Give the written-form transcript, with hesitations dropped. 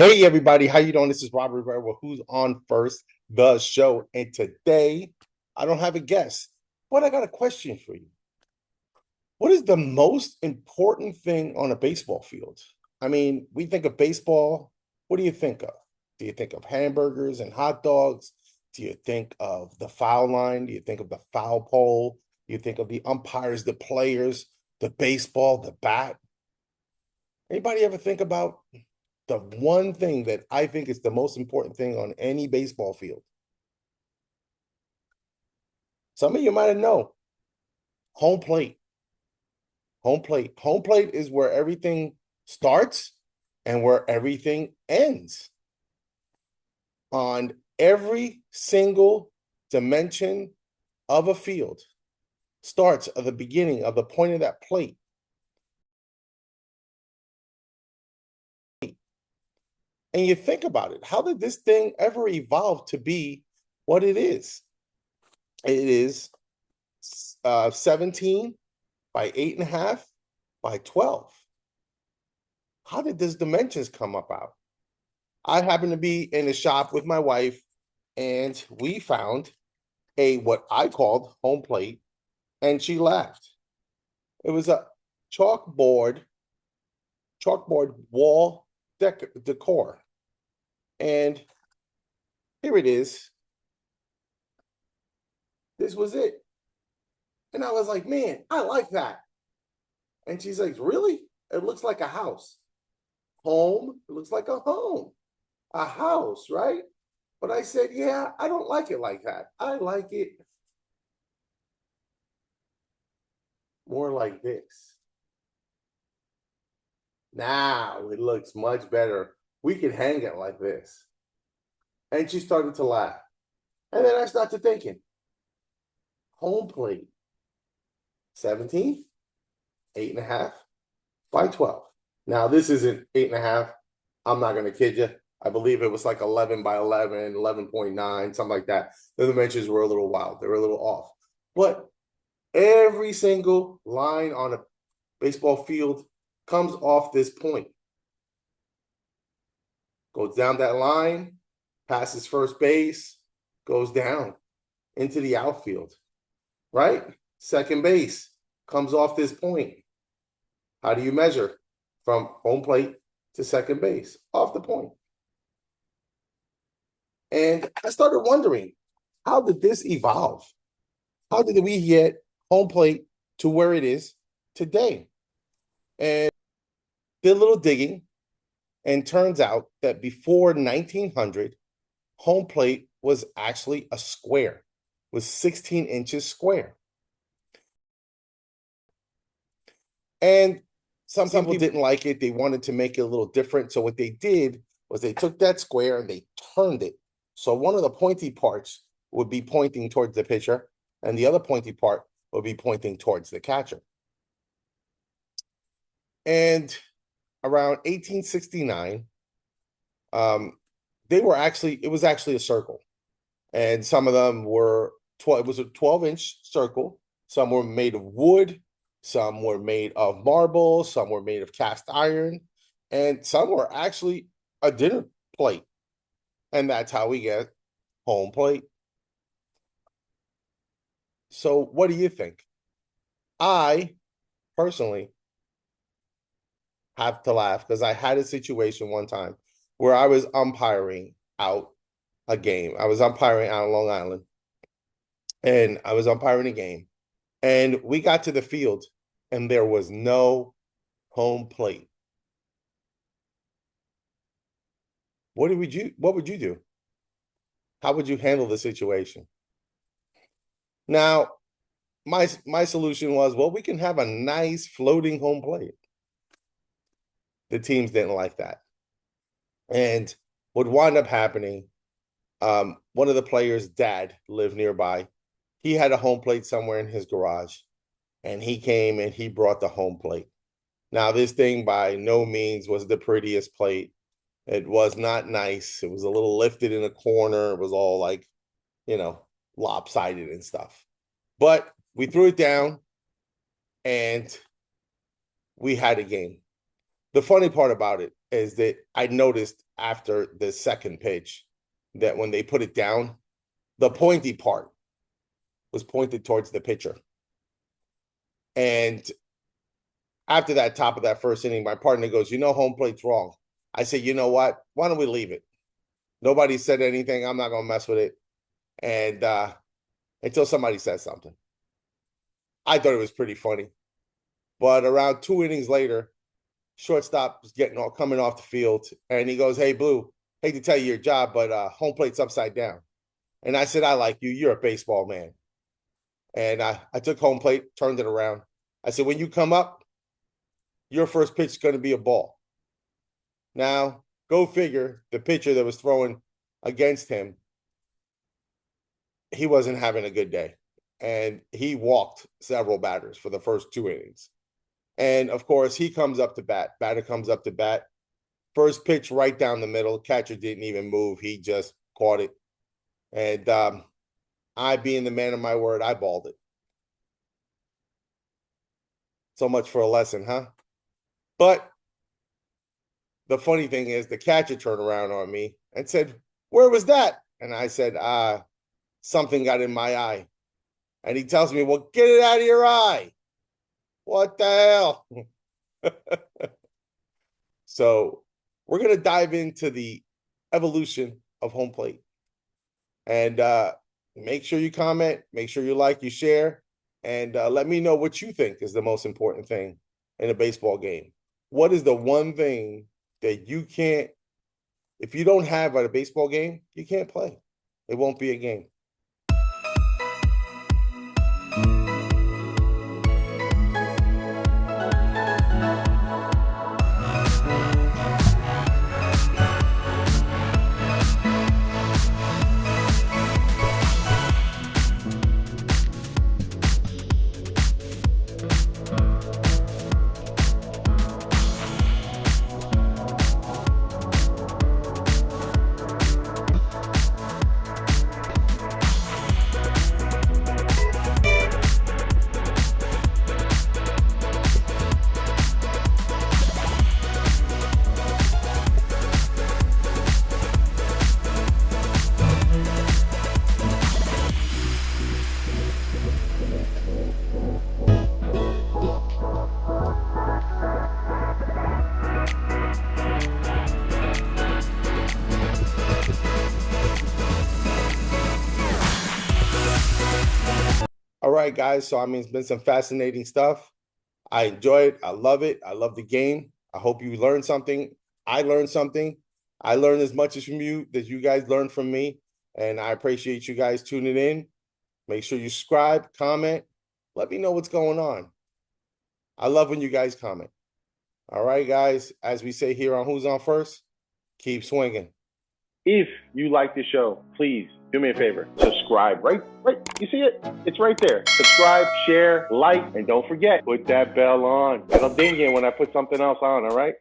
Hey everybody, how you doing? This is Robert Rivera with Who's On First, the show. And today I don't have a guest, but I got a question for you. What is the most important thing on a baseball field? I mean, we think of baseball. What do you think of? Do you think of hamburgers and hot dogs? Do you think of the foul line? Do you think of the foul pole? Do you think of the umpires, the players, the baseball, the bat? Anybody ever think about the one thing that I think is the most important thing on any baseball field? Some of you might have known home plate. Home plate. Home plate is where everything starts and where everything ends. On every single dimension of a field starts at the beginning of the point of that plate. And you think about it, how did this thing ever evolve to be what it is? It is 17 by 8.5 by 12. How did these dimensions come about? I happened to be in a shop with my wife, and we found a what I called home plate, and she laughed. It was a chalkboard wall decor. And here it is. This was it. And I was like, man, I like that. And she's like, really? It looks like a house. Home, it looks like a home, a house, right? But I said, yeah, I don't like it like that. I like it more like this. Now it looks much better. We can hang it like this. And she started to laugh. And then I started thinking, home plate, 17, 8.5 by 12. Now, this isn't 8.5. I'm not going to kid you. I believe it was like 11 by 11, 11.9, something like that. The dimensions were a little wild. They were a little off. But every single line on a baseball field comes off this point. Goes down that line, passes first base, goes down into the outfield, right? Second base comes off this point. How do you measure from home plate to second base? Off the point. And I started wondering, how did this evolve? How did we get home plate to where it is today? And did a little digging, and turns out that before 1900, home plate was actually a square, was 16 inches square. And some people didn't like it. They wanted to make it a little different. So what they did was they took that square and they turned it. So one of the pointy parts would be pointing towards the pitcher, and the other pointy part would be pointing towards the catcher. And around 1869, it was actually a circle. And some of them were 12, it was a 12-inch circle. Some were made of wood, some were made of marble, some were made of cast iron, and some were actually a dinner plate. And that's how we get home plate. So what do you think? I personally have to laugh because I had a situation one time where I was umpiring out a game. I was umpiring out on Long Island, and I was umpiring a game, and we got to the field, and there was no home plate. What would you do? How would you handle the situation? Now, my solution was, well, we can have a nice floating home plate. The teams didn't like that. And what wound up happening, one of the players' dad lived nearby. He had a home plate somewhere in his garage, and he came and he brought the home plate. Now, this thing by no means was the prettiest plate. It was not nice. It was a little lifted in a corner. It was all like, lopsided and stuff. But we threw it down, and we had a game. The funny part about it is that I noticed after the second pitch that when they put it down, the pointy part was pointed towards the pitcher. And after that top of that first inning, my partner goes, home plate's wrong. I say, you know what? Why don't we leave it? Nobody said anything. I'm not going to mess with it. And until somebody says something. I thought it was pretty funny. But around 2 innings later, shortstop was coming off the field, and he goes, "Hey, Blue, hate to tell you your job, but home plate's upside down." And I said, "I like you. You're a baseball man." And I took home plate, turned it around. I said, "When you come up, your first pitch is going to be a ball." Now, go figure, the pitcher that was throwing against him, he wasn't having a good day. And he walked several batters for the first 2 innings. And, of course, he comes up to bat. Batter comes up to bat. First pitch right down the middle. Catcher didn't even move. He just caught it. And I, being the man of my word, I balled it. So much for a lesson, huh? But the funny thing is the catcher turned around on me and said, "Where was that?" And I said, something got in my eye. And he tells me, "Well, get it out of your eye." What the hell? So we're going to dive into the evolution of home plate. And make sure you comment, make sure you like, you share, and let me know what you think is the most important thing in a baseball game. What is the one thing that you can't, if you don't have at a baseball game, you can't play? It won't be a game. All right, guys. So, it's been some fascinating stuff. I enjoy it. I love it. I love the game. I hope you learned something. I learned something. I learned as much as from you that you guys learned from me. And I appreciate you guys tuning in. Make sure you subscribe, comment. Let me know what's going on. I love when you guys comment. All right, guys. As we say here on Who's On First, keep swinging. If you like the show, please do me a favor. Subscribe. Right. You see it? It's right there. Subscribe, share, like, and don't forget, put that bell on. It'll ding you when I put something else on, all right?